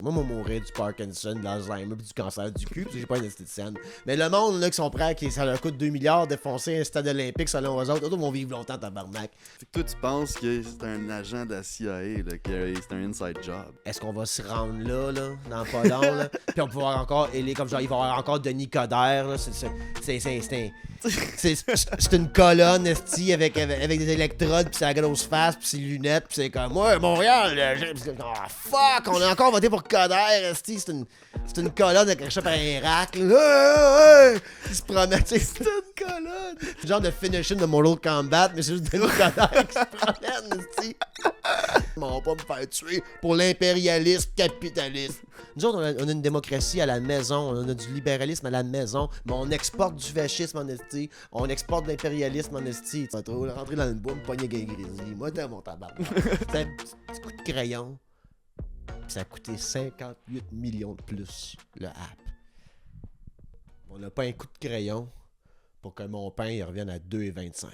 Moi, mourir du Parkinson, de l'Alzheimer, puis du cancer du cul, puis j'ai pas une esthéticienne. Mais le monde, là, qui sont prêts à ça leur coûte 2 milliards défoncer un stade olympique selon eux autres vont vivre longtemps, tabarnak. Fait que toi, tu penses que c'est un agent de la CIA, là, que c'est un inside job. Est-ce qu'on va se rendre là, dans pas long, là? Puis on peut voir encore, comme genre, il va y avoir encore Denis Coderre, là. C'est une colonne, esti, avec des électrodes, pis sa grosse face, pis ses lunettes, pis c'est comme, ouais, Montréal, fuck, on a encore voté pour Coderre, esti, c'est une colonne accrochée par un rack, là. Il se promène, c'est une colonne. C'est le genre de finishing de Mortal Kombat, mais c'est juste Denis Coderre qui se promène, esti. Ils vont pas me faire tuer pour l'impérialisme capitaliste. Nous autres, on a une démocratie à la maison, on a du libéralisme à la maison, mais on exporte du fascisme en esti, on exporte de l'impérialisme en esti. Tu vas trop rentrer dans le bois, me pogner avec un grizzly. Moi, t'es mon tabac. C'est un petit coup de crayon, puis ça a coûté 58 millions de plus, le app. On n'a pas un coup de crayon pour que mon pain il revienne à 2,25.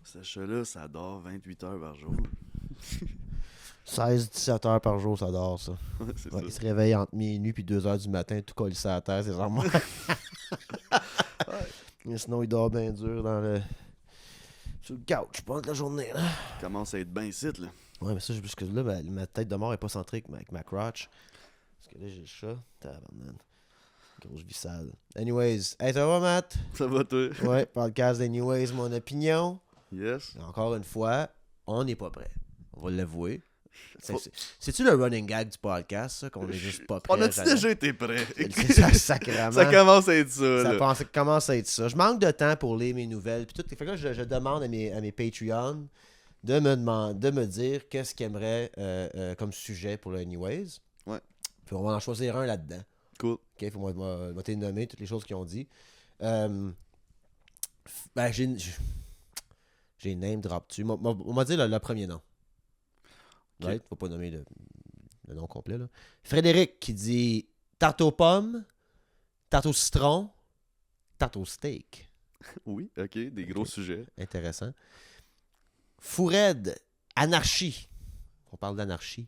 Ce chat-là, ça dort 28 heures par jour. 16-17 heures par jour, ça dort, ça. C'est Ouais, ça. il se réveille entre minuit et 2 heures du matin, tout collé à la terre, c'est vraiment. Mais sinon, il dort bien dur sur le couch pendant la journée. Là. Il commence à être bien site, là. Ouais, mais ça, parce que là, ma tête de mort est pas centrée avec ma crotch. Parce que là, j'ai le chat. Tabarnak. Grosse vie sale. Anyways, hey, ça va, Matt? Ça va, toi? Ouais, podcast d'Anyways, mon opinion. Yes. Encore une fois, on n'est pas prêt. On va l'avouer. C'est-tu le running gag du podcast, ça, qu'on est juste pas prêt? On a-tu déjà été prêt? C'est ça, sacrément. Ça commence à être ça, là. Ça commence à être ça. Je manque de temps pour lire mes nouvelles. Puis tout. Fait que là, je demande à mes Patreons de me dire qu'est-ce qu'ils aimeraient comme sujet pour le Anyways. Ouais. Puis on va en choisir un là-dedans. Cool. OK, faut moi te nommer toutes les choses qu'ils ont dit. Ben, j'ai name drop dessus. On m'a dit le premier nom. Okay. Right? Faut pas nommer le nom complet, là. Frédéric qui dit tarte aux pommes, tarte au citron, tarte au steak. Oui, ok, des gros sujets. Intéressant. Foured, anarchie. On parle d'anarchie.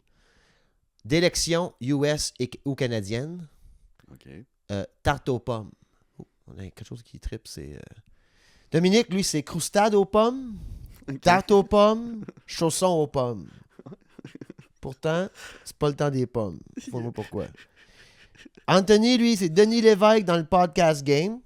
D'élections US ou canadiennes. Ok. Tarte aux pommes. Oh, on a quelque chose qui tripe, c'est... Dominique, lui, c'est croustade aux pommes, tarte aux pommes, chaussons aux pommes. Pourtant, c'est pas le temps des pommes. Je sais pas pourquoi. Anthony, lui, c'est Denis Lévesque dans le podcast game.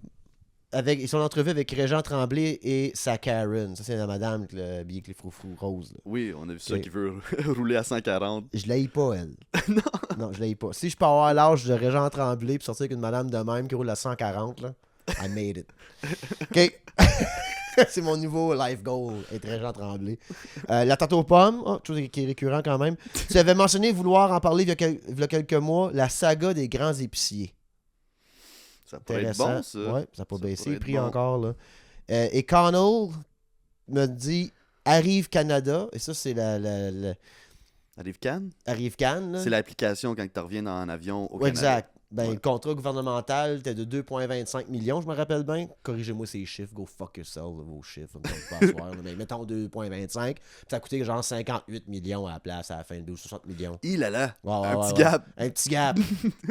Avec son entrevue avec Régent Tremblay et sa Karen. Ça, c'est la madame avec le billet avec les froufrous roses. Là. Oui, on a vu ça Ok. qui veut rouler à 140. Je l'haïs pas, elle. Non. Non, je l'haïs pas. Si je peux avoir l'âge de Régent Tremblay et sortir avec une madame de même qui roule à 140, là, I made it. OK. C'est mon nouveau life goal, être Régent Tremblay. La tarte aux pommes, chose qui est récurrent quand même. Tu avais mentionné vouloir en parler il y a quelques mois, la saga des grands épiciers. Ça pourrait être bon, ça. Ouais, ça peut Ça baisser pourrait le être prix bon. encore. Là. Et Connell me dit Arrive Canada. Et ça, c'est la Arrive Cannes? Arrive Cannes. C'est l'application quand tu reviens en avion au Ouais, Canada. exact. Ben, Ouais. le contrat gouvernemental était de 2,25 millions, je me rappelle bien. Corrigez-moi ces chiffres, go fuck yourself, vos chiffres. Pas à soir, là, mais mettons 2,25. Puis ça a coûté genre 58 millions à la place à la fin, 60 millions. Il là. Ouais, Un ouais, petit ouais. gap. Un petit gap.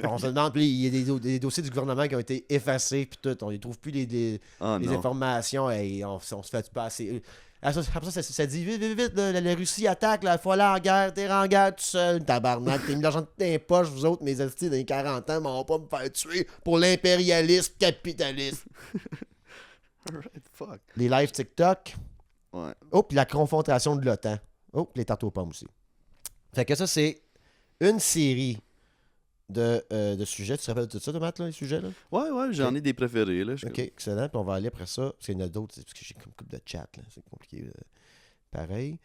On se demande, puis il y a des dossiers du gouvernement qui ont été effacés, puis tout. On ne trouve plus les Oh non. informations, et on se fait pas assez. Après ça dit vite, la Russie attaque, il faut aller en guerre, t'es en guerre tout seul, tabarnak, t'es mis l'argent de tes poches, vous autres, mes estis dans les 40 ans, m'ont pas me faire tuer pour l'impérialisme capitaliste. Alright, fuck. Les lives TikTok, Ouais. oh, puis la confrontation de l'OTAN, oh, puis les tartes aux pommes aussi. Fait que ça, c'est une série de sujets. Tu te rappelles de tout ça, de Matt, là, les sujets, là? Ouais, j'en ai des préférés, là. Ok, excellent. Puis on va aller après ça. Parce qu'il y en a d'autres, parce que j'ai comme couple de chat, là. C'est compliqué. Pareil.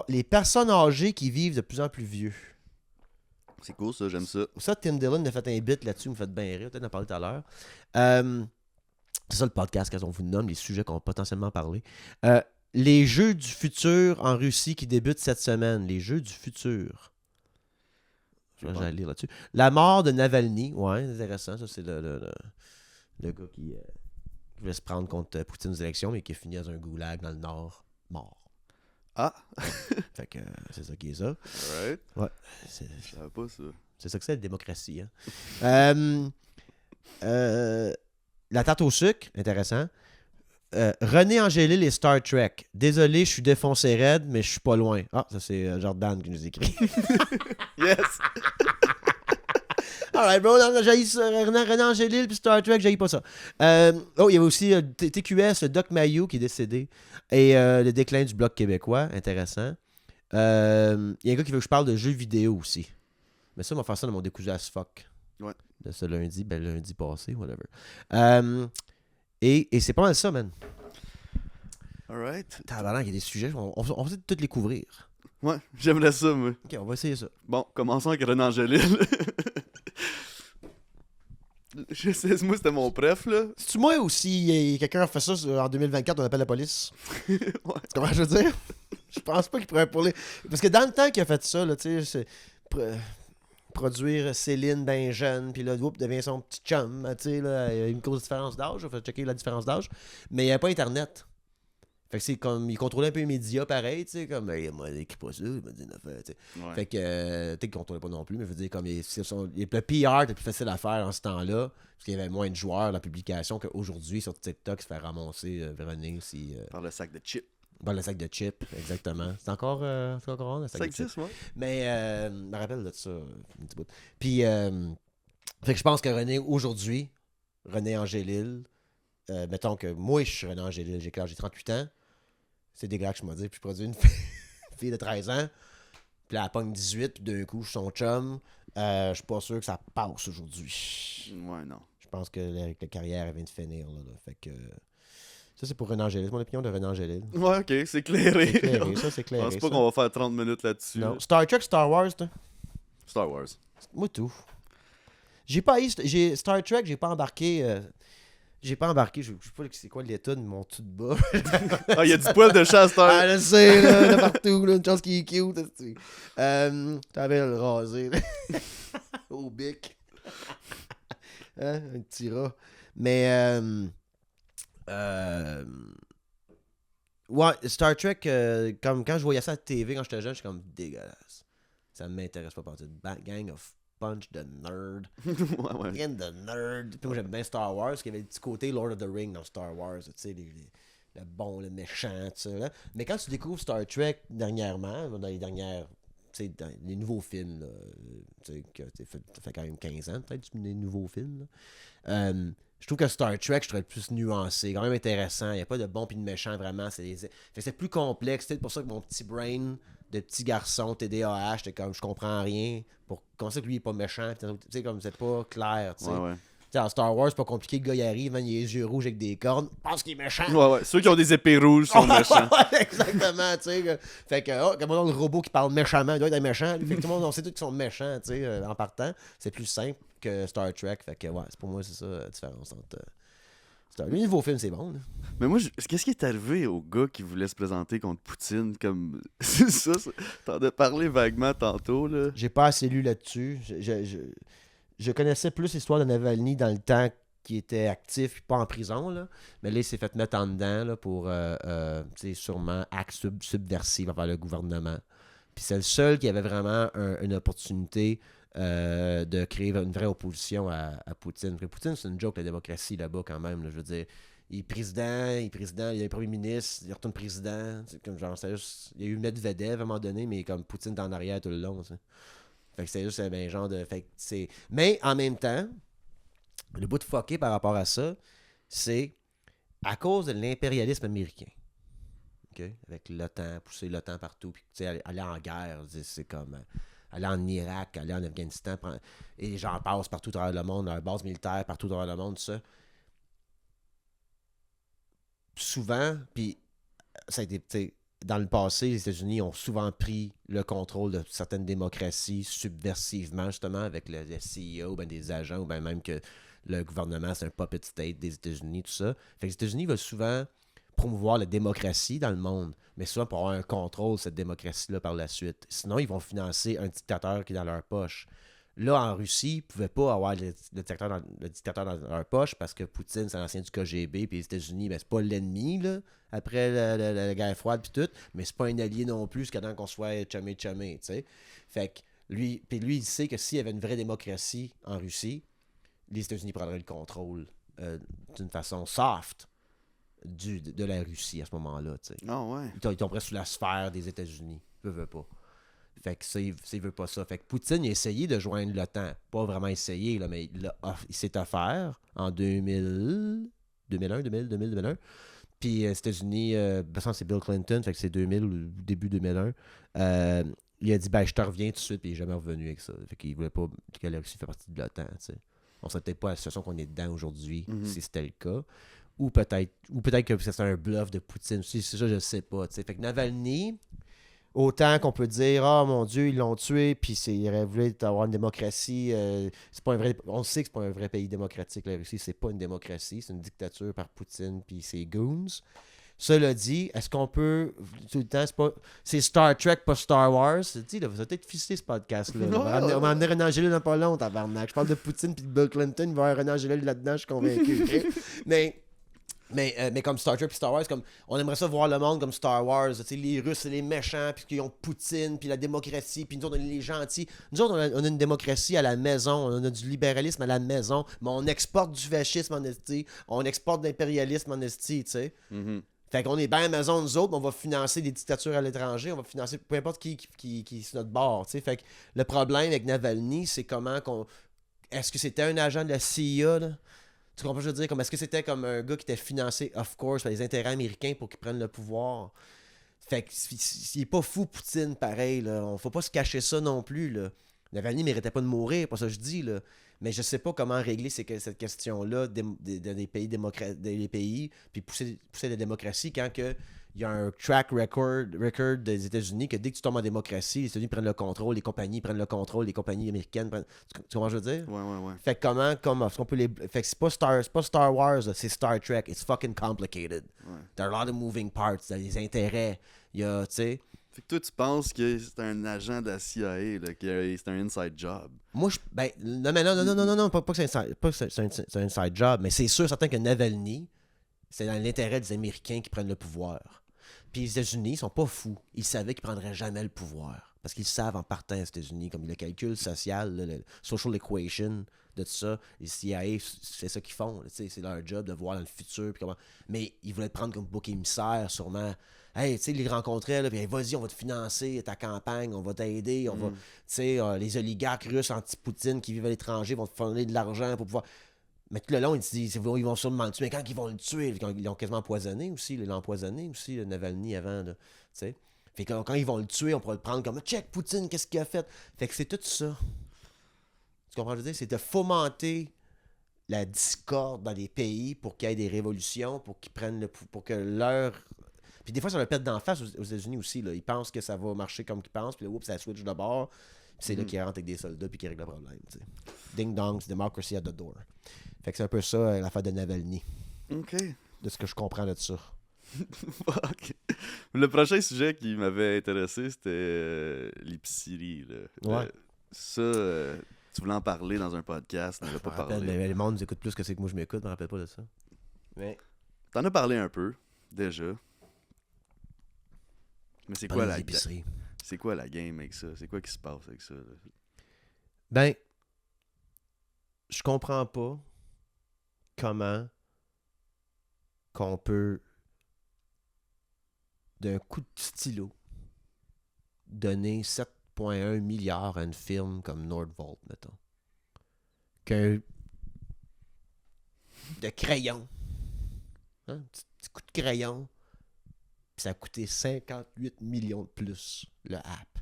Les personnes âgées qui vivent de plus en plus vieux. C'est cool, ça, j'aime ça. Ça, Tim Dillon a fait un bit là-dessus, me fait bien rire. Peut-être en parler tout à l'heure. C'est ça le podcast qu'on vous nomme, les sujets qu'on va potentiellement parler. Les Jeux du futur en Russie qui débutent cette semaine. Les Jeux du futur. Je vais lire là-dessus. La mort de Navalny. Ouais, intéressant. Ça, c'est le gars qui voulait se prendre contre Poutine aux élections, mais qui a fini dans un goulag dans le nord mort. Ah! Fait que c'est ça qui est ça. Alright. Ouais. Je savais pas ça. C'est ça que c'est, la démocratie. Hein? La tarte au sucre, intéressant. René Angélil et Star Trek. Désolé, je suis défoncé raide, mais je suis pas loin. Ah, ça c'est Jordan qui nous écrit. Yes! Alright, bro, j'ai René Angélil puis Star Trek, j'ai pas ça. Il y avait aussi TQS, le Doc Mayou qui est décédé. Et le déclin du Bloc québécois, intéressant. Il y a un gars qui veut que je parle de jeux vidéo aussi. Mais ça, on va faire ça dans mon décousu as fuck. Ouais. De ce lundi, lundi passé, whatever. Et c'est pas mal ça, man. Alright. Tabarnak, il y a des sujets, on va essayer de tous les couvrir. Ouais, j'aimerais ça, moi. Ok, on va essayer ça. Bon, commençons avec René Angélil. Je sais, moi, c'était mon préf, là. C'est-tu moi ou si quelqu'un a fait ça en 2024, on appelle la police? Ouais. Tu comprends ce que je veux dire? Je pense pas qu'il pourrait parler. Parce que dans le temps qu'il a fait ça, là, tu sais, c'est produire Céline ben jeune, puis là, whoop, devient son petit chum, tu sais, là, il y a une grosse différence d'âge, il faut checker la différence d'âge, mais il n'y avait pas Internet. Fait que c'est comme, il contrôlait un peu les médias pareil, tu sais, comme, hey, moi, il écrit pas ça, il m'a dit une affaire, tu sais. Ouais. Fait que, tu sais, qu'il contrôlait pas non plus, mais je veux dire, comme, le PR était plus facile à faire en ce temps-là, parce qu'il y avait moins de joueurs dans la publication qu'aujourd'hui, sur TikTok, se fait ramasser, René, si... Par le sac de chips. Bon, le sac de chips, exactement. C'est encore le sac Ça de chips. existe, moi. Mais je me rappelle de ça un petit bout. Puis, fait que je pense que René Angélil, mettons que moi, je suis René Angélil, j'ai 38 ans. C'est dégueulasse, je m'en dis. Puis je produis une fille de 13 ans. Puis elle pogne 18, puis d'un coup, je suis son chum. Je suis pas sûr que ça passe aujourd'hui. Ouais, non. Je pense que la carrière elle vient de finir. Là. Fait que... Ça, c'est pour René Angélil. C'est mon opinion de René Angélil. Ouais, ok, c'est clairé. C'est clairé, ça, c'est Je clairé. pense pas ça. qu'on va faire 30 minutes là-dessus. Non. Star Trek, Star Wars, toi? Star Wars. Moi, tout. J'ai pas eu... Star Trek, j'ai pas embarqué... je sais pas c'est quoi l'état de mon tout de bas. Ah, il y a du poil de chat, Star. Ah, je sais, là partout, là, une chance qu'il est cute. T'avais le rasé, là. Au bic. Hein, un petit rat. Mais, ouais, Star Trek, comme quand je voyais ça à la TV quand j'étais jeune, je suis comme dégueulasse. Ça m'intéresse pas partout. Gang of bunch de nerds. Ouais. Rien de nerd. Puis moi, j'aime bien Star Wars, parce qu'il y avait le petit côté Lord of the Rings dans Star Wars, tu sais, le bon, le méchant, tout ça. Là. Mais quand tu découvres Star Trek dernièrement, dans les dernières, tu sais, dans les nouveaux films, là, tu sais, ça fait quand même 15 ans, peut-être, les nouveaux films, là. Je trouve que Star Trek, je trouve le plus nuancé, quand même intéressant. Il n'y a pas de bon puis de méchant, vraiment. C'est plus complexe. C'est pour ça que mon petit brain de petit garçon, TDAH, j'étais comme, je comprends rien. Pour qu'on sait que lui, il est pas méchant. Tu sais, comme, c'est pas clair, tu sais. Ouais. Tu sais, en Star Wars, c'est pas compliqué. Le gars, il arrive, man, il a les yeux rouges avec des cornes. Je pense qu'il est méchant. Ouais. Ceux qui ont des épées rouges sont méchants. Ouais, exactement, tu sais. Fait que, comme on a le robot qui parle méchamment, il doit être méchant. Fait que tout le monde, on sait tous qu'ils sont méchants, tu sais, en partant. C'est plus simple que Star Trek. Fait que, ouais, pour moi, c'est ça la différence entre... Le nouveau film, c'est bon, là. Mais moi, qu'est-ce qui est arrivé au gars qui voulait se présenter contre Poutine comme. C'est ça, t'en as parlé vaguement tantôt, là. J'ai pas assez lu là-dessus. Je connaissais plus l'histoire de Navalny dans le temps qu'il était actif et pas en prison, là. Mais là, il s'est fait mettre en dedans là, pour, sûrement, acte subversif envers le gouvernement. Puis c'est le seul qui avait vraiment une opportunité de créer une vraie opposition à Poutine. Poutine, c'est une joke, la démocratie, là-bas, quand même. Là, je veux dire, il est président, il est premier ministre, il retourne président. Comme genre, juste, il y a eu Medvedev à un moment donné, mais comme Poutine en arrière tout le long. T'sais. Fait que c'est juste un genre de... Fait que c'est... Mais en même temps, le bout de fucké par rapport à ça, c'est à cause de l'impérialisme américain. Okay? Avec l'OTAN, pousser l'OTAN partout, puis aller en guerre, c'est comme... aller en Irak, aller en Afghanistan, et les gens passent partout à travers le monde, dans la base militaire, partout à travers le monde, tout ça. Souvent, puis ça a été, dans le passé, les États-Unis ont souvent pris le contrôle de certaines démocraties subversivement, justement, avec le CEO, ben, des agents, ou ben même que le gouvernement, c'est un puppet state des États-Unis, tout ça. Fait que les États-Unis veulent souvent promouvoir la démocratie dans le monde, mais souvent pour avoir un contrôle de cette démocratie-là par la suite. Sinon, ils vont financer un dictateur qui est dans leur poche. Là, en Russie, ils pouvaient pas avoir le dictateur dans leur poche parce que Poutine, c'est l'ancien du KGB, puis les États-Unis, ben, c'est pas l'ennemi, là, après la guerre froide, puis tout, mais c'est pas un allié non plus, jusqu'à temps qu'on soit chumé, tu sais. Fait que lui, il sait que s'il y avait une vraie démocratie en Russie, les États-Unis prendraient le contrôle d'une façon soft de la Russie à ce moment-là, tu sais. Ah ouais. Ils tomberaient sous la sphère des États-Unis. Ils veulent pas. Fait que ça, il veut pas ça. Fait que Poutine a essayé de joindre l'OTAN. Pas vraiment essayé, là, mais il s'est offert en 2001. Puis les États-Unis, c'est Bill Clinton, fait que c'est 2000 ou début 2001. Il a dit, je te reviens tout de suite, puis il n'est jamais revenu avec ça. Fait qu'il voulait pas que la Russie fasse partie de l'OTAN, tu sais. On ne serait peut-être pas à la situation qu'on est dedans aujourd'hui, si c'était le cas. Ou peut-être que c'est un bluff de Poutine. C'est ça, je sais pas. T'sais. Fait que Navalny, autant qu'on peut dire, mon Dieu, ils l'ont tué, puis il aurait voulu avoir une démocratie. C'est pas un vrai. On sait que c'est pas un vrai pays démocratique, la Russie. C'est pas une démocratie, c'est une dictature par Poutine puis ses goons. Cela dit, est-ce qu'on peut tout le temps, c'est Star Trek, pas Star Wars. Tu sais, vous avez peut-être ficelé ce podcast-là. On va amener René Angélil dans pas long, tabarnak. Je parle de Poutine puis de Bill Clinton, il va y avoir René Angélil là-dedans, je suis convaincu. Okay? Mais comme Star Trek et Star Wars, comme on aimerait ça voir le monde comme Star Wars, les Russes c'est les méchants, puis qu'ils ont Poutine, puis la démocratie, puis nous autres on est les gentils. Nous autres on a une démocratie à la maison, on a du libéralisme à la maison, mais on exporte du fascisme en esti, on exporte de l'impérialisme en esti, tu sais. Fait qu'on est bien à la maison, nous autres, on va financer des dictatures à l'étranger, on va financer peu importe qui est sur notre bord, tu sais. Fait que le problème avec Navalny, c'est comment qu'on... Est-ce que c'était un agent de la CIA, là? Tu comprends ce que je veux dire? Comme, est-ce que c'était comme un gars qui était financé, of course, par les intérêts américains pour qu'il prenne le pouvoir? Fait que il est pas fou, Poutine, pareil. Là. On faut pas se cacher ça non plus. Là. Navalny méritait pas de mourir, pas ça que je dis. Là. Mais je sais pas comment régler cette question-là des pays, puis pousser la démocratie quand il y a un track record des États-Unis que dès que tu tombes en démocratie, les États-Unis prennent le contrôle, les compagnies prennent le contrôle, les compagnies américaines prennent... Tu comprends ce que je veux dire? Ouais. Fait que comment est-ce qu'on peut les... Fait que c'est pas Star Wars, là, c'est Star Trek. It's fucking complicated. Ouais. There are a lot of moving parts. Il y a des intérêts. Il y a, tu sais... Fait que toi, tu penses que c'est un agent de la CIA, là, que c'est un inside job? Moi, non, pas que c'est un inside job, mais c'est sûr, certain que Navalny, c'est dans l'intérêt des Américains qui prennent le pouvoir. Puis les États-Unis, ils sont pas fous. Ils savaient qu'ils prendraient jamais le pouvoir. Parce qu'ils savent en partant aux États-Unis, comme le calcul social, le social equation de tout ça, les CIA, c'est ça qu'ils font. C'est leur job de voir dans le futur. Puis comment... Mais ils voulaient te prendre comme bouc émissaire, sûrement. Hey, tu sais, les rencontrer, là, puis hey, vas-y, on va te financer ta campagne, on va t'aider, on va, tu sais, les oligarques russes anti-Poutine qui vivent à l'étranger vont te fournir de l'argent pour pouvoir... Mais tout le long, ils vont sûrement le tuer. Mais quand ils vont le tuer, ils l'ont quasiment empoisonné aussi, le Navalny avant, là, tu sais. Fait que quand ils vont le tuer, on pourra le prendre comme « Check Poutine, qu'est-ce qu'il a fait? » Fait que c'est tout ça. Tu comprends ce que je veux dire? C'est de fomenter la discorde dans les pays pour qu'il y ait des révolutions, pour qu'ils prennent le... pour que leur... Puis des fois, ça leur pète d'en face aux États-Unis aussi. Là. Ils pensent que ça va marcher comme qu'ils pensent, puis là, oups, ça switch de bord. Puis c'est là qu'ils rentrent avec des soldats, puis qu'ils règlent le problème. T'sais. Ding dong, c'est democracy at the door. Fait que c'est un peu ça, l'affaire de Navalny. OK. De ce que je comprends de ça. Fuck. Le prochain sujet qui m'avait intéressé, c'était l'épicerie. Ouais. Ça, tu voulais en parler dans un podcast, tu n'en as pas parlé. Mais le monde nous écoute plus que c'est que moi je m'écoute, je me rappelle pas de ça. Mais... T'en as parlé un peu, déjà. Mais c'est quoi épiceries. C'est quoi la game avec ça? C'est quoi qui se passe avec ça? Là? Ben, je comprends pas comment qu'on peut, d'un coup de stylo, donner 7,1 milliards à une firme comme Nordvolt, mettons. Qu'un de crayon, un petit coup de crayon, puis ça a coûté 58 millions de plus, le app.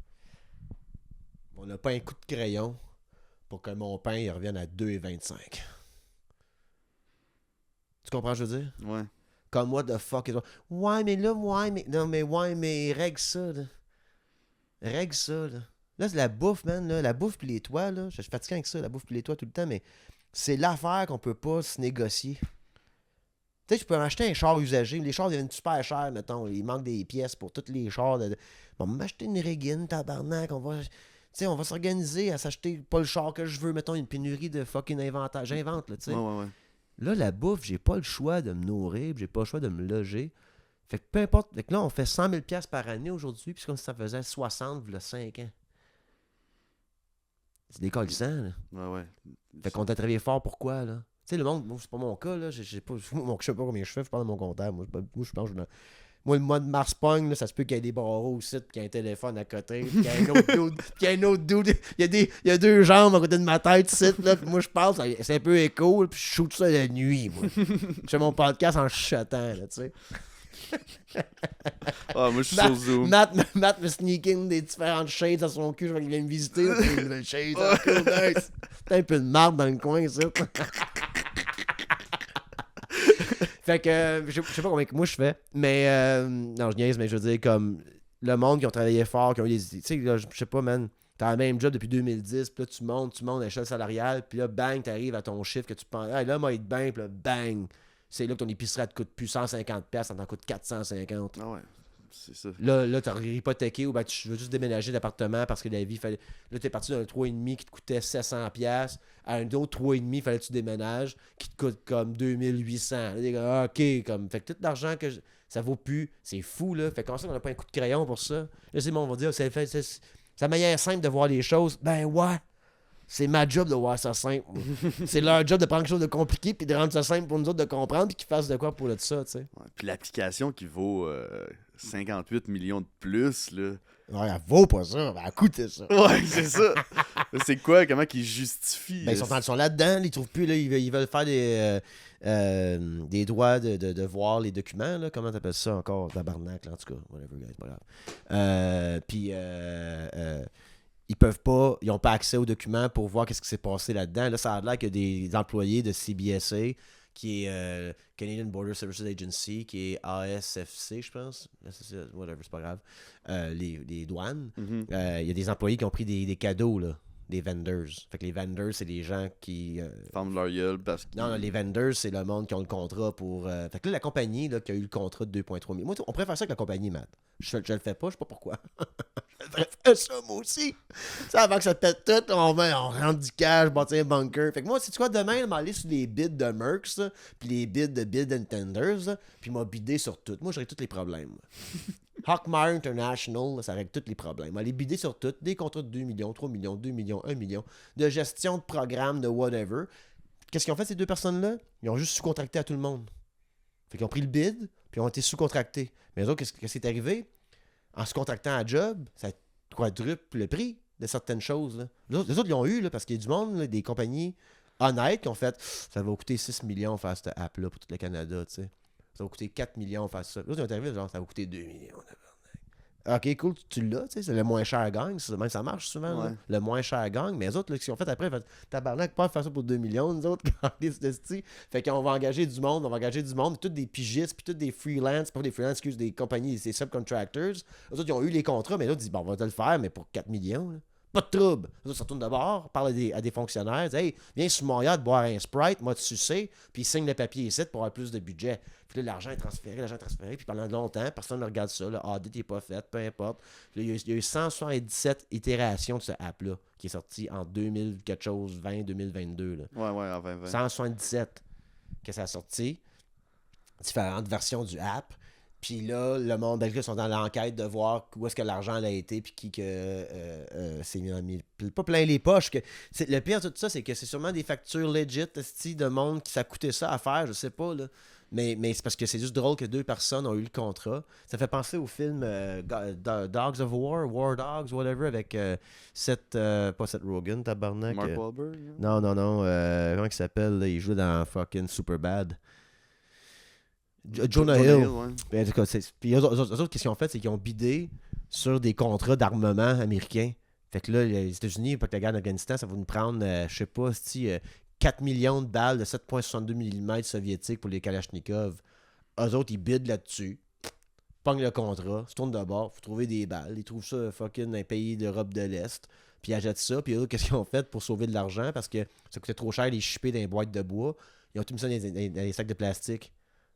On n'a pas un coup de crayon pour que mon pain il revienne à 2,25. Tu comprends ce que je veux dire? Ouais. Comme what the fuck is... Ouais, mais là, mais règle ça, là. Règle ça, là. Là, c'est la bouffe, man, là. La bouffe puis les toits, là. Je suis fatigué avec ça, la bouffe puis les toits tout le temps, mais c'est l'affaire qu'on peut pas se négocier. Tu sais, je peux m'acheter un char usagé. Les chars deviennent super chers, mettons. Il manque des pièces pour tous les chars. Bon, m'acheter une régine, tabarnak. On va... Tu sais, on va s'organiser à s'acheter pas le char que je veux. Mettons, une pénurie de fucking inventaire. J'invente, là, tu sais. Ouais. Là, la bouffe, j'ai pas le choix de me nourrir, j'ai pas le choix de me loger. Fait que peu importe. Fait que là, on fait 100 000 $ par année aujourd'hui, puis c'est comme si ça faisait 60, il y a 5 ans. C'est décollissant, là. Ouais. Fait qu'on t'a travaillé fort, pourquoi, là? Tu sais, le monde, moi, c'est pas mon cas, là. Je sais pas combien je fais, je parle de mon comptable. Moi, je pense que moi, le mois de mars pogne, là, ça se peut qu'il y ait des barreaux aussi, puis qu'il y ait un téléphone à côté, puis qu'il y ait un autre dude, puis qu'il y ait un autre dude. Il y a deux jambes à côté de ma tête, ici, là, puis moi, je parle, c'est un peu écho, puis je shoot ça la nuit, moi. Je fais mon podcast en chuchotant, là, tu sais. Ah, moi, je suis sur Zoom. Matt me sneaking des différentes shades à son cul, je vois qu'il vient me visiter, puis une nouvelle shade, cool, nice. T'as un peu de marde dans le coin, ça. Fait que, je sais pas combien que moi je fais, mais, non, je niaise, mais je veux dire, comme, le monde qui ont travaillé fort, qui ont eu des, tu sais, là, je sais pas, man, t'as le même job depuis 2010, puis là, tu montes à l'échelle salariale, puis là, bang, t'arrives à ton chiffre que tu penses, hey, là, moi, être bien, puis là, bang, c'est là que ton épicerie te coûte plus 150$, ça t'en coûte 450$. Ah ouais, c'est ça. Là, t'as hypothéqué ou ben tu veux juste déménager d'appartement parce que la vie fallait. Là, t'es parti d'un 3,5 qui te coûtait 700$ à un autre 3,5, fallait que tu déménages, qui te coûte comme 2800$. Là, t'es comme, ok, comme. Fait que tout l'argent que ça vaut plus, c'est fou, là. Fait qu'on sait qu'on n'a pas un coup de crayon pour ça. Là, c'est bon, on va dire, c'est la manière simple de voir les choses. Ben ouais. C'est ma job de voir ça simple. C'est leur job de prendre quelque chose de compliqué puis de rendre ça simple pour nous autres de comprendre puis qu'ils fassent de quoi pour le de ça, tu sais. Ouais, puis l'application qui vaut 58 millions de plus, là. Ouais, elle vaut pas ça. Elle coûte ça. Ouais, c'est ça. C'est quoi? Comment qu'ils justifient? Ben, ils sont là-dedans. Ils trouvent plus. Là, ils veulent faire des droits de voir les documents. Là. Comment t'appelles ça encore? Tabarnak, là, en tout cas. Whatever, guys, pas grave. Puis... ils peuvent pas, ils n'ont pas accès aux documents pour voir qu'est-ce qui s'est passé là-dedans. Là, ça a l'air qu'il y a des employés de CBSA, qui est Canadian Border Services Agency, qui est ASFC, je pense. Whatever, c'est pas grave. Les douanes. Il y a des employés qui ont pris des cadeaux, là. Des vendors. Fait que les vendors, c'est des gens qui... Ferment leur gueule parce que... Non, les vendors, c'est le monde qui ont le contrat pour... Fait que là, la compagnie là, qui a eu le contrat de 2,3 millions... Moi, on pourrait faire ça avec la compagnie, Matt. Je le fais pas, je sais pas pourquoi. Je devrais faire ça, moi aussi. Ça, avant que ça pète tout, on rentre du cash, bâtir un bunker. Fait que moi, c'est quoi, demain, je vais aller sur les bids de Mercs, puis les bids de Bid and Tenders, là, puis m'a bidé sur tout. Moi, j'aurais tous les problèmes. Hawkmire International, ça règle tous les problèmes. Aller bider sur tout, des contrats de 2 millions, 3 millions, 2 millions, 1 million, de gestion de programme, de whatever. Qu'est-ce qu'ils ont fait, ces deux personnes-là? Ils ont juste sous-contracté à tout le monde. Fait qu'ils ont pris le bid, puis ils ont été sous-contractés. Mais eux autres, qu'est-ce qui est arrivé? En sous-contractant à job, ça quadruple le prix de certaines choses. Là. Les autres, ils l'ont eu, là, parce qu'il y a du monde, là, des compagnies honnêtes qui ont fait, ça va coûter 6 millions faire cette app-là pour tout le Canada, tu sais. Ça va coûter 4 millions faire ça. Là, ils ont arrivé, genre, ça va coûter 2 millions. Ok, cool, tu l'as, tu sais, c'est le moins cher gagne. Même ça marche souvent, Ouais. là. Le moins cher gagne. Mais les autres, là, qui ont fait après, tabarnak, pas faire ça pour 2 millions, nous autres, quand ils se fait qu'on va engager du monde, tous des pigistes, puis tous des freelance, pas des freelance, excuse, des compagnies, des subcontractors. Les autres, ils ont eu les contrats, mais là, ils disent, bon, on va te le faire, mais pour 4 millions, là. Pas de trouble. Les autres, ils se retournent de bord, parlent à des fonctionnaires, disent, hey, viens sur Montréal boire un Sprite, moi, tu sucer, puis ils signent le papier ici pour avoir plus de budget. Puis là, l'argent est transféré, puis pendant longtemps, personne ne regarde ça. L'audit n'est pas fait, peu importe. Puis là, il y a eu 177 itérations de ce app-là, qui est sorti en 2000 quelque chose, 2022. Là. Ouais, en 2020. 177 que ça a sorti. Différentes versions du app. Puis là, le monde belge sont dans l'enquête de voir où est-ce que l'argent a été, puis qui s'est mis pas plein les poches. Le pire de tout ça, c'est que c'est sûrement des factures legit de monde qui ça a coûté ça à faire, je sais pas, là. Mais c'est parce que c'est juste drôle que 2 personnes ont eu le contrat. Ça fait penser au film Dogs of War, War Dogs, whatever, avec pas Seth Rogen, tabarnak. Mark Wahlberg? Non. Comment il s'appelle? Là? Il joue dans fucking Superbad. Jonah Hill. Ouais. Puis, en tout cas, puis eux autres, qu'est-ce qu'ils ont fait? C'est qu'ils ont bidé sur des contrats d'armement américains. Fait que là, les États-Unis, pas que la guerre d'Afghanistan, ça va nous prendre, je sais pas, 4 millions de balles de 7,62 mm soviétiques pour les Kalachnikov. Eux autres, ils bident là-dessus. Pognent le contrat, se tournent de bord, faut trouver des balles. Ils trouvent ça fucking un pays d'Europe de l'Est. Puis ils achètent ça. Puis eux autres, qu'est-ce qu'ils ont fait pour sauver de l'argent? Parce que ça coûtait trop cher les chipper dans les boîtes de bois. Ils ont tout mis ça dans les sacs de plastique.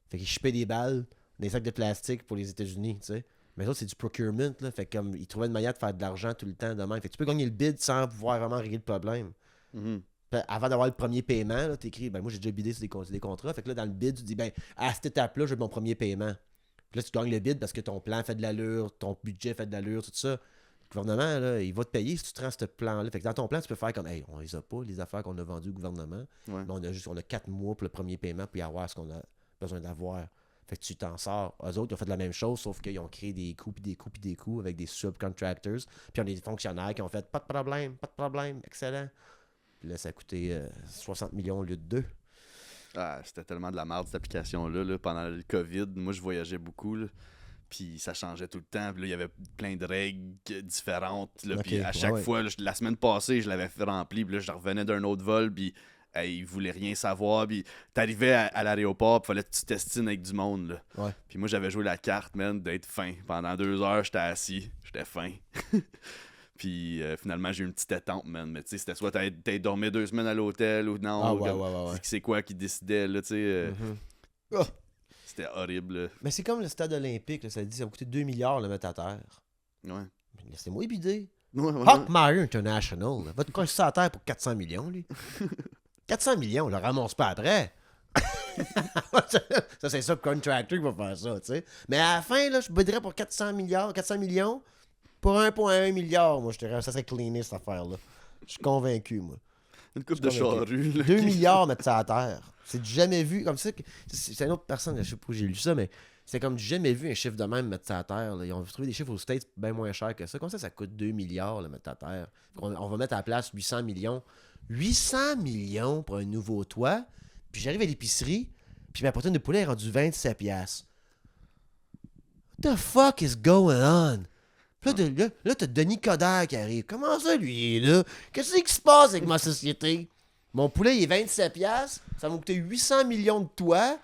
Fait qu'ils chippaient des balles dans des sacs de plastique pour les États-Unis, tu sais. Mais ça, c'est du procurement, là. Fait que comme ils trouvaient une manière de faire de l'argent tout le temps de même. Fait que tu peux gagner le bid sans pouvoir vraiment régler le problème. Mhm. Avant d'avoir le premier paiement, tu écris, ben moi j'ai déjà bidé sur des contrats. Fait que là, dans le bid, tu dis, ben à cette étape-là, je veux mon premier paiement. Puis là, tu gagnes le bid parce que ton plan fait de l'allure, ton budget fait de l'allure, tout ça. Le gouvernement, là, il va te payer si tu te rends ce plan-là. Fait que dans ton plan, tu peux faire comme, hey, on les a pas, les affaires qu'on a vendues au gouvernement. Ouais. Mais on a 4 mois pour le premier paiement pour y avoir ce qu'on a besoin d'avoir. Fait que tu t'en sors. Eux autres, ils ont fait la même chose, sauf qu'ils ont créé des coûts, puis des coûts, puis des coûts avec des subcontractors. Puis on a des fonctionnaires qui ont fait pas de problème, excellent. Puis là, ça a coûté 60 millions au lieu de 2. Ah, c'était tellement de la merde, cette application-là. Là. Pendant le COVID, moi, je voyageais beaucoup. Là. Puis ça changeait tout le temps. Puis là, il y avait plein de règles différentes. Là. Puis à chaque fois, là, la semaine passée, je l'avais fait remplir. Puis là, je revenais d'un autre vol. Puis ils voulaient rien savoir. Puis t'arrivais à l'aéroport. Puis fallait que tu t'estines avec du monde. Là. Ouais. Puis moi, j'avais joué la carte, man, d'être fin. Pendant 2 heures, j'étais assis. J'étais fin. Puis finalement, j'ai eu une petite étampe, man. Mais tu sais, c'était soit t'as dormi 2 semaines à l'hôtel ou non. Ah ouais. C'est quoi qui décidait, là, tu sais. Oh. C'était horrible. Là. Mais c'est comme le stade olympique, là, ça dit ça va coûter 2 milliards le mettre à terre. Ouais. Laissez-moi bider. Ouais. Hawkmeyer International, là, va te coller ça à terre pour 400 millions, lui. 400 millions, on le ramasse pas après. Ça, c'est subcontractor qui va faire ça, tu sais. Mais à la fin, là, je biderais pour 400 millions. Pour 1,1 milliard, moi, je dirais, ça serait cleané, cette affaire-là. Je suis convaincu, moi. Une coupe de charrue. 2 milliards mettre ça à terre. C'est du jamais vu. Comme ça, c'est une autre personne, je sais pas où j'ai lu ça, mais c'est comme du jamais vu un chiffre de même mettre ça à terre. Là. Ils ont trouvé des chiffres aux States bien moins chers que ça. Comme ça coûte 2 milliards le mettre à terre. On va mettre à la place 800 millions. 800 millions pour un nouveau toit. Puis j'arrive à l'épicerie, puis ma protéine de poulet est rendue 27 piastres. What the fuck is going on? Puis là, t'as Denis Coderre qui arrive. Comment ça, lui, il est là? Qu'est-ce qui se passe avec ma société? Mon poulet, il est 27 piastres. Ça va me coûter 800 millions de toits.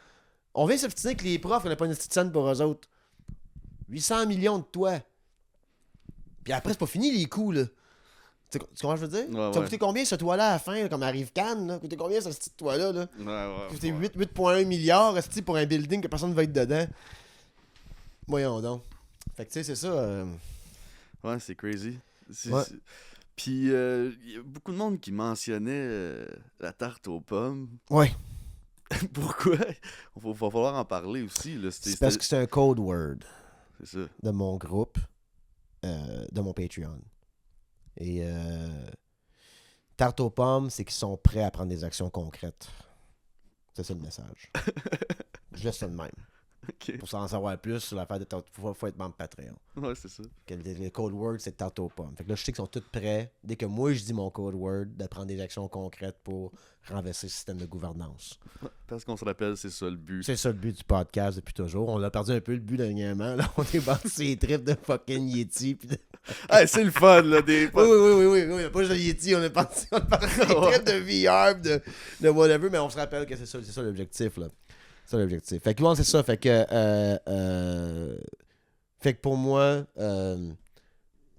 On vient s'obstiner avec les profs, on n'a pas une petite scène pour eux autres. 800 millions de toits. Puis après, c'est pas fini, les coûts, là. Tu comprends ce que je veux dire? Ouais, ça va coûter combien, ce toit-là, à la fin, là, comme arrive Cannes, là? Ça va coûter combien, ce petit toit-là, là? Ouais. Ça va coûter 8,1 milliards, pour un building que personne ne va être dedans. Voyons donc. Fait que, tu sais, c'est ça... Ouais, c'est crazy. Ouais. Puis, il y a beaucoup de monde qui mentionnait la tarte aux pommes. Ouais. Pourquoi? Va falloir en parler aussi. Là. C'est parce que c'est un code word c'est ça. de mon groupe, de mon Patreon. Et tarte aux pommes, c'est qu'ils sont prêts à prendre des actions concrètes. C'est ça le message. Je laisse ça de même. Okay. Pour en savoir plus sur l'affaire de tarte, faut être membre Patreon. Ouais, c'est ça. Le code word, c'est tarte aux pommes. Fait que là, je sais qu'ils sont tous prêts, dès que moi je dis mon code word, de prendre des actions concrètes pour renverser le système de gouvernance. Parce qu'on se rappelle, c'est ça le but. C'est ça le but du podcast depuis toujours. On a perdu un peu le but dernièrement. Là, on est parti sur les trips de fucking Yeti. Pis de... Hey, c'est le fun, là. Des... Oui. On n'a pas juste de Yeti, on est parti sur les trips de VR, de whatever, mais on se rappelle que c'est ça l'objectif, là. C'est ça l'objectif. Fait que, c'est ça. Fait que pour moi, tu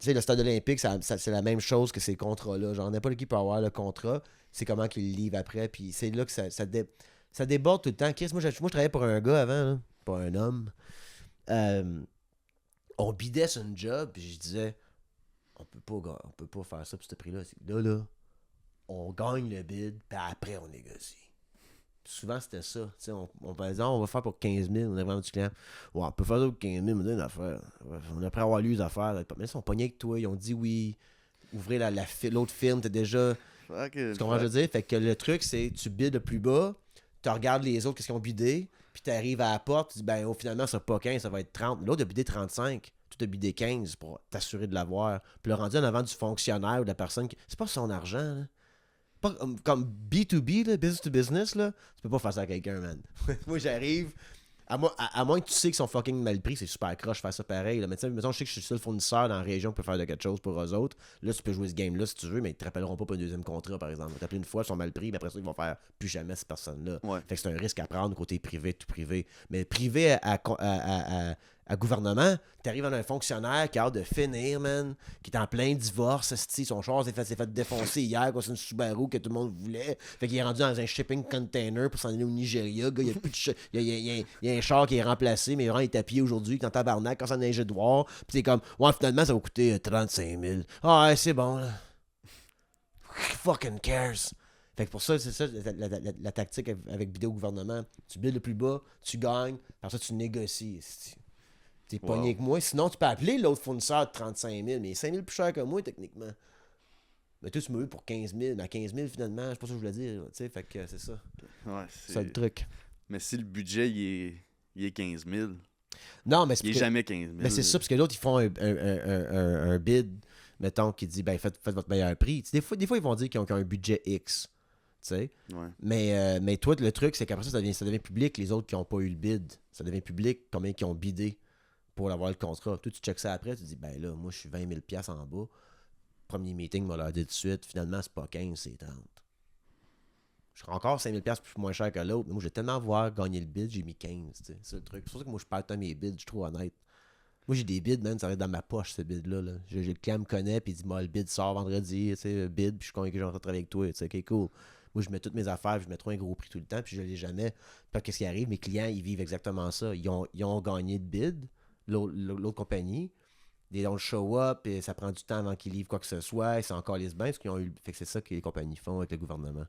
sais, le stade olympique, c'est la même chose que ces contrats-là. Genre, n'importe qui peut avoir le contrat. C'est comment qu'ils le livrent après. Puis c'est là que ça déborde tout le temps. Chris, moi, je travaillais pour un gars avant, là, pas un homme. On bidait sur une job, puis je disais, on peut pas faire ça pour ce prix-là. Là, on gagne le bid, puis après, on négocie. Souvent, c'était ça. On peut dire, on va faire pour 15 000. On a vraiment du client. Ouais, on peut faire ça pour 15 000, on a une affaire. On a prêt à avoir lu les affaires. Mais ils sont pognés avec toi. Ils ont dit oui. Ouvrez l'autre firme. T'es déjà. Tu comprends ce que je veux dire? Fait que le truc, c'est tu bides le plus bas. Tu regardes les autres, qu'est-ce qu'ils ont bidé. Puis tu arrives à la porte. Tu dis, ben, finalement, ça sera pas 15, ça va être 30. L'autre a bidé 35. Tu as bidé 15 pour t'assurer de l'avoir. Puis le rendu en avant du fonctionnaire ou de la personne qui. C'est pas son argent, là. Pas comme B2B, là, business to business, là, tu peux pas faire ça à quelqu'un, man. Moi, j'arrive, à moins que tu sais qu'ils sont fucking mal pris, c'est super croche faire ça pareil. Là. Mais tu sais, mettons, je sais que je suis le seul fournisseur dans la région qui peut faire de quelque chose pour eux autres. Là, tu peux jouer ce game-là si tu veux, mais ils te rappelleront pas pour un deuxième contrat, par exemple. Ils vont t'appeler une fois, ils sont mal pris, mais après ça, ils vont faire plus jamais cette personne-là. Ouais. Fait que c'est un risque à prendre côté privé, tout privé. Mais privé à gouvernement, t'arrives à un fonctionnaire qui a hâte de finir, man, qui est en plein divorce, esti, son char s'est fait défoncer hier, quoi, c'est une Subaru que tout le monde voulait. Fait qu'il est rendu dans un shipping container pour s'en aller au Nigeria. Gars, il y a plus de il y a un char qui est remplacé, mais vraiment, il est tapillé aujourd'hui, qui est en tabarnak, quand ça neige de voir. Puis c'est comme, ouais, finalement, ça va coûter 35 000. Ah, ouais, c'est bon, là. Fucking cares. Fait que pour ça, c'est ça la tactique avec bider au gouvernement. Tu bides le plus bas, tu gagnes, par ça, tu négocies. T'es pogné avec moi. Sinon, tu peux appeler l'autre fournisseur de 35 000, mais 5 000 plus cher que moi, techniquement. Mais toi, tu m'as eu pour 15 000. Mais à 15 000, finalement, c'est pas ça que je voulais dire. Fait que c'est ça. Ouais, c'est le truc. Mais si le budget, il est 15 000, non, mais il est jamais 15 000. Mais c'est ça, parce que l'autre, ils font un bid, mettons, qui dit, ben, faites votre meilleur prix. Des fois, ils vont dire qu'ils ont un budget X. Ouais. Mais toi, le truc, c'est qu'après ça devient public, les autres qui n'ont pas eu le bid. Ça devient public, combien qui ont bidé pour avoir le contrat. Toi, tu checkes ça après, tu dis, ben là, moi, je suis 20 000 $ en bas. Premier meeting, m'a leur dit tout de suite, finalement, c'est pas 15, c'est 30. Je serais encore 5 000 $ plus moins cher que l'autre, mais moi, j'ai tellement voir gagner le bid, j'ai mis 15. T'sais. C'est le truc. C'est pour ça que moi, je parle de mes bids, je trouve honnête. Moi, j'ai des bids, man, ça va être dans ma poche, ce bid-là. Là. Le client me connaît, puis il dit, moi, le bid sort vendredi, tu sais, bid, puis je suis convaincu que j'ai envie de travailler avec toi. Ok, cool. Moi, je mets toutes mes affaires, je mets trop un gros prix tout le temps, puis je ne l'ai jamais. Puis qu'est-ce qui arrive? Mes clients, ils vivent exactement ça. Ils ont gagné de bid, l'autre compagnie. Ils don't show up, et ça prend du temps avant qu'ils livrent quoi que ce soit. Ils sont encore les bains, parce qu'ils ont eu. Fait que c'est ça que les compagnies font avec le gouvernement.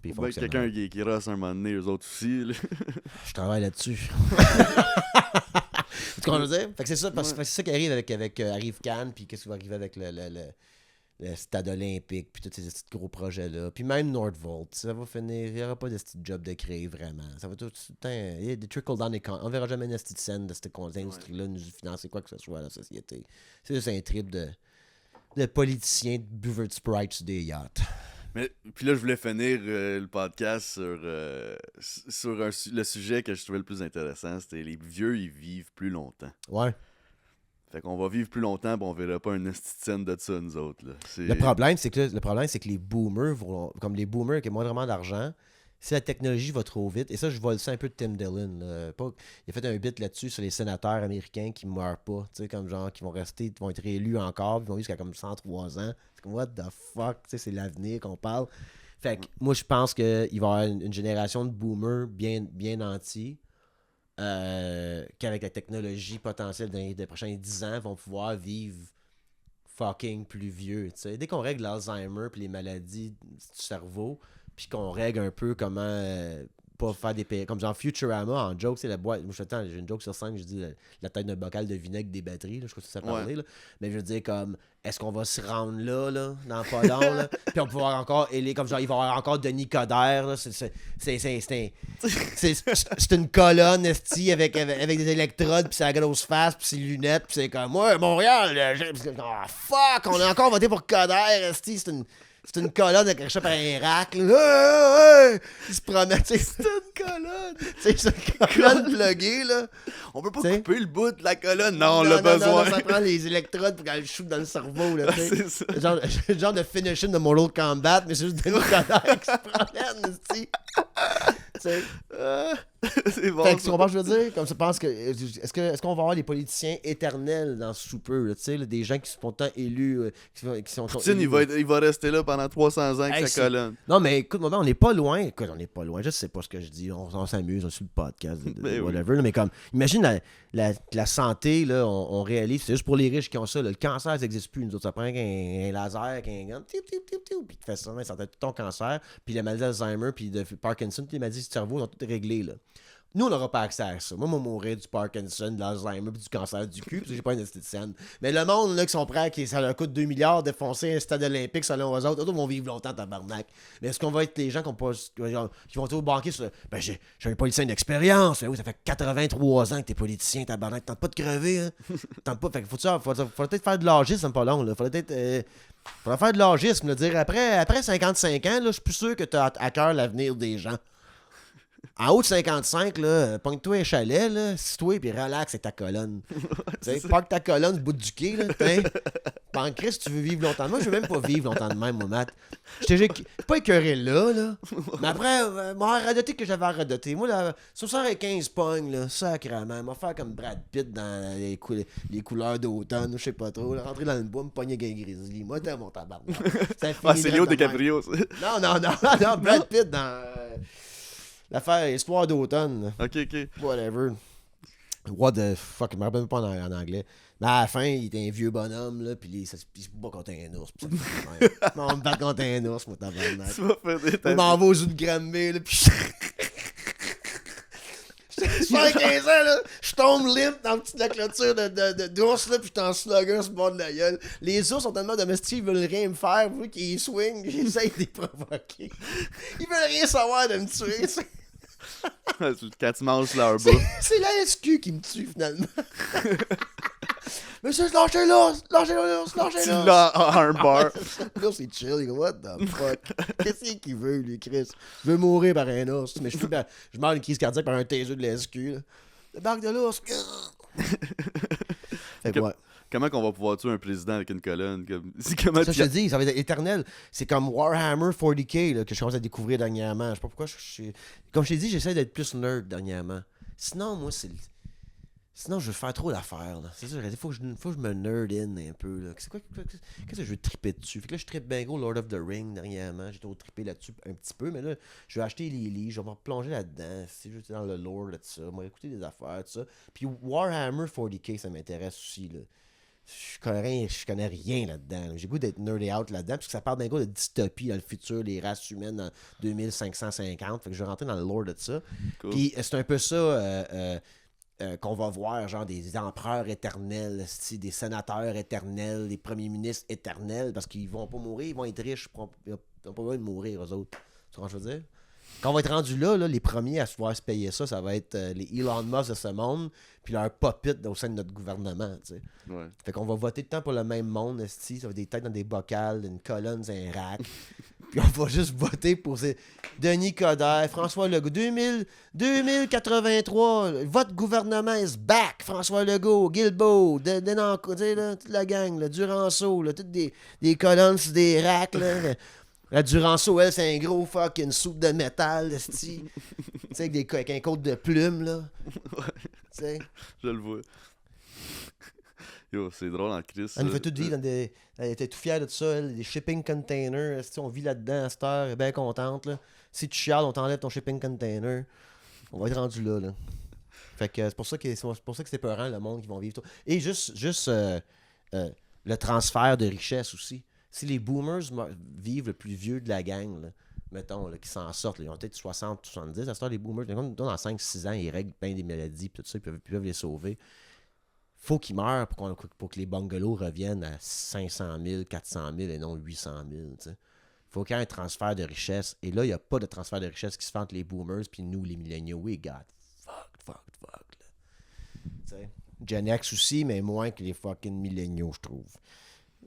Puis quelqu'un qui reste un moment donné, eux autres aussi. Là. Je travaille là-dessus. Tu comprends ce que je veux dire? Fait que c'est ça, parce que c'est ça qui arrive avec Arrive Cannes, puis qu'est-ce qui va arriver avec le stade olympique, puis tous ces petits gros projets-là. Puis même Nordvolt, ça va finir, il n'y aura pas de petit job de créer vraiment. Ça va tout le temps, il y a des trickle-down économies. On verra jamais une petite scène de cette industrie-là nous financer quoi que ce soit à la société. C'est juste un trip de politiciens de buveurs de Sprite sur des yachts. Mais puis là, je voulais finir le podcast sur le sujet que je trouvais le plus intéressant. C'était les vieux, ils vivent plus longtemps. Ouais. Fait qu'on va vivre plus longtemps, puis on verra pas une petite scène de ça, nous autres. Là. Le problème, c'est que les boomers, comme les boomers qui ont moins vraiment d'argent, si la technologie va trop vite, et ça, je vole ça un peu de Tim Dillon. Là. Il a fait un bit là-dessus sur les sénateurs américains qui meurent pas, tu sais, comme genre, qui vont rester, qui vont être élus encore, puis ils vont vivre jusqu'à comme 103 ans. C'est comme, what the fuck, tu sais, c'est l'avenir qu'on parle. Fait que moi, je pense qu'il va y avoir une génération de boomers bien nantis, qu'avec la technologie potentielle dans les prochains 10 ans, vont pouvoir vivre fucking plus vieux, tu sais. Dès qu'on règle l'Alzheimer puis les maladies du cerveau, puis qu'on règle un peu comment pas faire des pays. Comme genre Futurama, en joke, c'est la boîte. Moi, j'ai une joke sur scène, je dis la tête d'un bocal de vinaigre des batteries, là, je crois que ça parlait, là. Mais je veux dire, comme, est-ce qu'on va se rendre là, dans pas long, là? Puis on peut voir encore, comme genre, il va y avoir encore Denis Coderre, là. C'est une colonne, esti, avec des électrodes, puis sa grosse face, puis ses lunettes, puis c'est comme, ouais, Montréal, fuck, on a encore voté pour Coderre, esti, c'est une colonne accrochée par un rack. Là. Il se promène. C'est une colonne. C'est une colonne pluguée, là. On peut pas couper le bout de la colonne. Non, on l'a besoin. Non, ça prend les électrodes pour qu'elle shoot dans le cerveau. Là, c'est ça. Genre de finishing de Mortal Kombat, mais c'est juste une colonne qui se promène. C'est bon. Fait que tu comprends ce que je veux dire? Comme ça, pense que est-ce qu'on va avoir des politiciens éternels dans ce sous-peu, des gens qui sont pourtant élus, qui sont Poutine, il va rester là pendant 300 ans avec sa colonne. Non, mais écoute, on n'est pas loin. Écoute, on n'est pas loin. Je sais pas ce que je dis. On s'amuse, on suit le podcast, whatever. Là, mais comme, imagine la santé, là, on réalise, c'est juste pour les riches qui ont ça. Là, le cancer, ça n'existe plus. Nous autres, ça prend un laser, qu'un gun, puis tu fais ça, ça tout ton cancer, puis la maladie d'Alzheimer, puis de Parkinson, puis les maladies du cerveau, ils ont tout réglé, là. Nous, on n'aura pas accès à ça. Moi, je vais mourir du Parkinson, de l'Alzheimer, puis du cancer du cul, parce que j'ai pas une esthéticienne. Mais le monde, là, qui sont prêts, ça leur coûte 2 milliards de foncer un stade olympique selon eux autres vont vivre longtemps, tabarnak. Mais est-ce qu'on va être les gens qui vont tout banquer sur ben, j'ai un politicien d'expérience. Oui, ça fait 83 ans que t'es politicien, tabarnak. Tente pas de crever, hein. Tente pas. Fait que faudrait peut-être faire de l'âgisme, pas long, là. Faudrait faire de l'âgisme, là. Dire après 55 ans, là, je suis plus sûr que t'as à cœur l'avenir des gens. En haut de 55, là, pogne-toi un chalet, là, assis-toi, puis relax avec ta colonne. Parque ta colonne au bout du quai, là, pense, Chris, tu veux vivre longtemps. Moi, je veux même pas vivre longtemps de même, moi, Matt. J'étais pas écœuré là. Mais après, m'a radoté que j'avais radoté. Moi, là, 75 pognes, là, sacrément. M'a faire comme Brad Pitt dans les couleurs d'automne, je sais pas trop. Là, rentrer dans le bois, me pogner avec un grizzly. Moi, t'es mon tabarnak. C'est Léo DiCaprio, ça. Non, Brad Pitt dans l'affaire Histoire d'automne. Ok. Whatever. What the fuck, je me rappelle pas en anglais. Mais à la fin, il était un vieux bonhomme, là, pis il se bat contre un ours. Pis ça, on me bat contre un ours, moi, tabarnak. Tu vas faire des Je m'en vais aux zoo de Granby, là, pis j'étais 15 ans, là, je tombe limp dans le petit de la clôture d'ours, là, pis je t'en slugger sur le bord de la gueule. Les ours sont tellement domestiques, ils veulent rien me faire, vu qu'ils swingent, j'essaye de les provoquer. Ils veulent rien savoir de me tuer, tu sais. Quand tu manges leur bas. C'est la SQ qui me tue, finalement. Monsieur, lâchez l'ours! Tu l'as en un bar. L'ours, c'est chill. Il dit, what the fuck? Qu'est-ce qu'il veut, lui, Chris? Je veux mourir par un ours, mais je meurs une crise cardiaque par un taiseux de la SQ, là. Le barque de l'ours. Fait que, ouais. Comment qu'on va pouvoir tuer un président avec une colonne? Comment Ça, je te dis, ça va être éternel. C'est comme Warhammer 40K là, que je commence à découvrir dernièrement. Je sais pas pourquoi. Comme je t'ai dit, j'essaie d'être plus nerd dernièrement. Sinon, moi, sinon, je veux faire trop d'affaires. C'est sûr, il faut que je me nerd in un peu. Là. Qu'est-ce que je veux triper dessus? Fait que là, je trippe bien gros Lord of the Ring dernièrement. J'ai trop trippé là-dessus un petit peu. Mais là, je vais acheter les livres. Je vais me replonger là-dedans. C'est juste dans le lore de ça. Je vais écouter des affaires, tout ça. Puis Warhammer 40K, ça m'intéresse aussi. Là. Je connais rien là-dedans. J'ai goût d'être nerdé out là-dedans, parce que ça parle d'un gars de dystopie dans le futur, les races humaines en 2550. Fait que je vais rentrer dans le lore de ça. Cool. Puis c'est un peu ça qu'on va voir, genre des empereurs éternels, des sénateurs éternels, des premiers ministres éternels, parce qu'ils vont pas mourir, ils vont être riches, ils n'ont pas besoin de mourir, eux autres. Tu vois ce que je veux dire? Quand on va être rendu là, les premiers à pouvoir se payer ça va être les Elon Musk de ce monde, puis leur puppet au sein de notre gouvernement, tu sais. Ouais. Fait qu'on va voter tout le temps pour le même monde, ça va être des têtes dans des bocals, une colonne, un rack. Puis on va juste voter pour Denis Coderre, François Legault. 2083, votre gouvernement is back. François Legault, Guilbeault, Denancourt, toute la gang, là, Duranceau, là, toutes des colonnes sur des racks, là. La Duranceau, elle, c'est un gros fucking soupe de métal, tu sais, avec un côte de plume, là. Ouais. Tu sais. Je le vois. Yo, c'est drôle en crise. Elle nous fait tout vivre dans des. Elle était tout fière de ça, elle, des shipping containers. On vit là-dedans à cette heure, elle est bien contente, là. Si tu chiales, on t'enlève ton shipping container. On va être rendu là, là. Fait que c'est pour ça que c'est peurant, le monde qui vont vivre tout. Et juste le transfert de richesse aussi. Si les boomers vivent le plus vieux de la gang, là, mettons, là, qui s'en sortent, là, ils ont peut-être 60, 70, à ce temps, les boomers, dans 5-6 ans, ils règlent plein des maladies, et tout ça, ils peuvent les sauver. Faut qu'ils meurent pour que les bungalows reviennent à 500 000, 400 000 et non 800 000. Il faut qu'il y ait un transfert de richesse. Et là, il n'y a pas de transfert de richesse qui se fait entre les boomers puis nous, les milléniaux. We got fucked. Gen X aussi, mais moins que les fucking milléniaux, je trouve.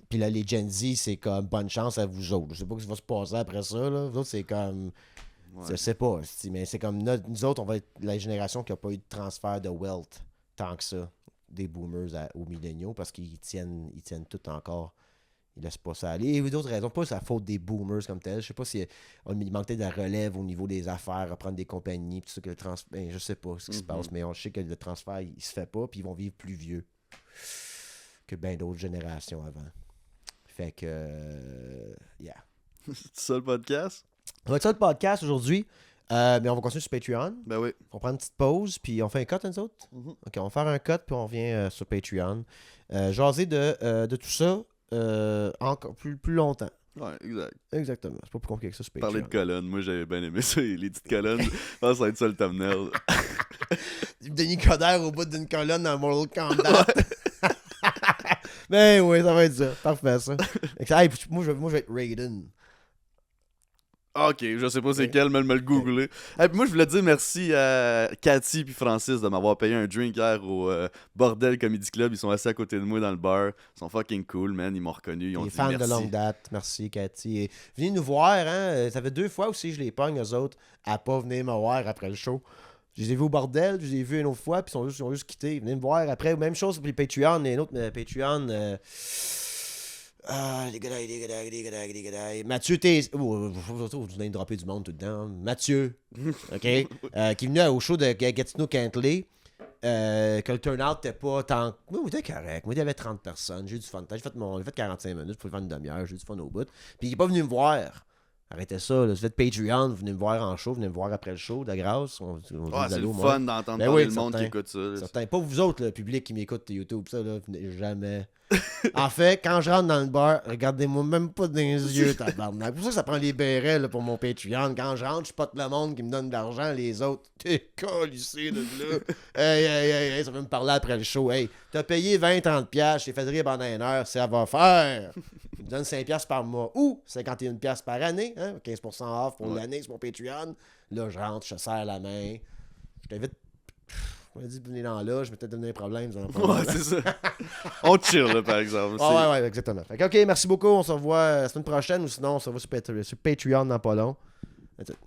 Puis là, les Gen Z, c'est comme bonne chance à vous autres. Je sais pas ce qui va se passer après ça. Là. Vous autres, c'est comme. Ouais. Je sais pas, mais c'est comme nous autres, on va être la génération qui n'a pas eu de transfert de wealth tant que ça, des boomers aux milléniaux, parce qu'ils tiennent tout encore. Ils laissent pas ça aller. Il y a d'autres raisons, pas c'est la faute des boomers comme tel. Je sais pas si il manquait de la relève au niveau des affaires, reprendre des compagnies, tout ça, que le transfert. Je sais pas ce qui se passe, mais on sait que le transfert, il se fait pas, puis ils vont vivre plus vieux que bien d'autres générations avant. Fait que, yeah. C'est ça le podcast? Ça va être ça le podcast aujourd'hui. Mais on va continuer sur Patreon. Ben oui. On prend une petite pause, puis on fait un cut, nous autres? Mm-hmm. OK, on va faire un cut, puis on revient sur Patreon. Jaser de tout ça encore plus longtemps. Ouais, exact. Exactement. C'est pas plus compliqué que ça sur Patreon. Parler de colonnes. Moi, j'avais bien aimé ça, les petites colonnes. Je pense que ça va être ça le thumbnail. Denis Coderre au bout d'une colonne dans Mortal Kombat. Ben oui, ça va être ça. Parfait, ça. Hey, moi, je vais être Raiden. Ok, je sais pas c'est quel, mais me le googler. Et puis moi, je voulais dire merci à Cathy et Francis de m'avoir payé un drink hier au Bordel Comedy Club. Ils sont assis à côté de moi dans le bar. Ils sont fucking cool, man. Ils m'ont reconnu. Ils ont dit fans merci. De longue date. Merci, Cathy. Et venez nous voir, hein. Ça fait 2 fois aussi que je les pogne, eux autres, à pas venir me voir après le show. Je les ai vus au bordel, je les ai vus une autre fois, puis ils ont juste quitté. Venez me voir après. Même chose pour les Patreon. Il y a un autre Patreon. les Mathieu T. Vous venez de dropper du monde tout dedans. Mathieu, OK? Qui est venu au show de Gatineau Cantley. Que le turnout n'était pas tant. Moi, c'était correct. Moi, il y avait 30 personnes. J'ai eu du fun. J'ai fait 45 minutes pour le faire une demi-heure. J'ai eu du fun au bout. Puis il n'est pas venu me voir. Arrêtez ça. Là. Vous faites Patreon. Vous venez me voir en show. Venez me voir après le show, de grâce. C'est le fun d'entendre parler le monde qui écoute ça. Certains. Pas vous autres, le public qui m'écoute YouTube. Ça, là, venez jamais. En fait, quand je rentre dans le bar, regardez-moi même pas dans les yeux, tabarnak. C'est pour ça que ça prend les bérets là, pour mon Patreon. Quand je rentre, je pote le monde qui me donne de l'argent. Les autres, t'es colissé de là. Hey, ça veut me parler après le show. Hey, t'as payé 20-30$, je t'ai fait rire pendant une heure, ça va faire. Tu me donnes 5$ par mois ou 51$ par année. Hein? 15% off pour l'année sur mon Patreon. Là, je rentre, je te serre la main. Je t'invite. On m'a dit de venir dans là, je vais peut-être donner un problème. Ouais, c'est ça. On chill, là, par exemple. Ouais, exactement. Fait que, OK, merci beaucoup. On se revoit la semaine prochaine ou sinon on se revoit sur Patreon dans pas long. That's it.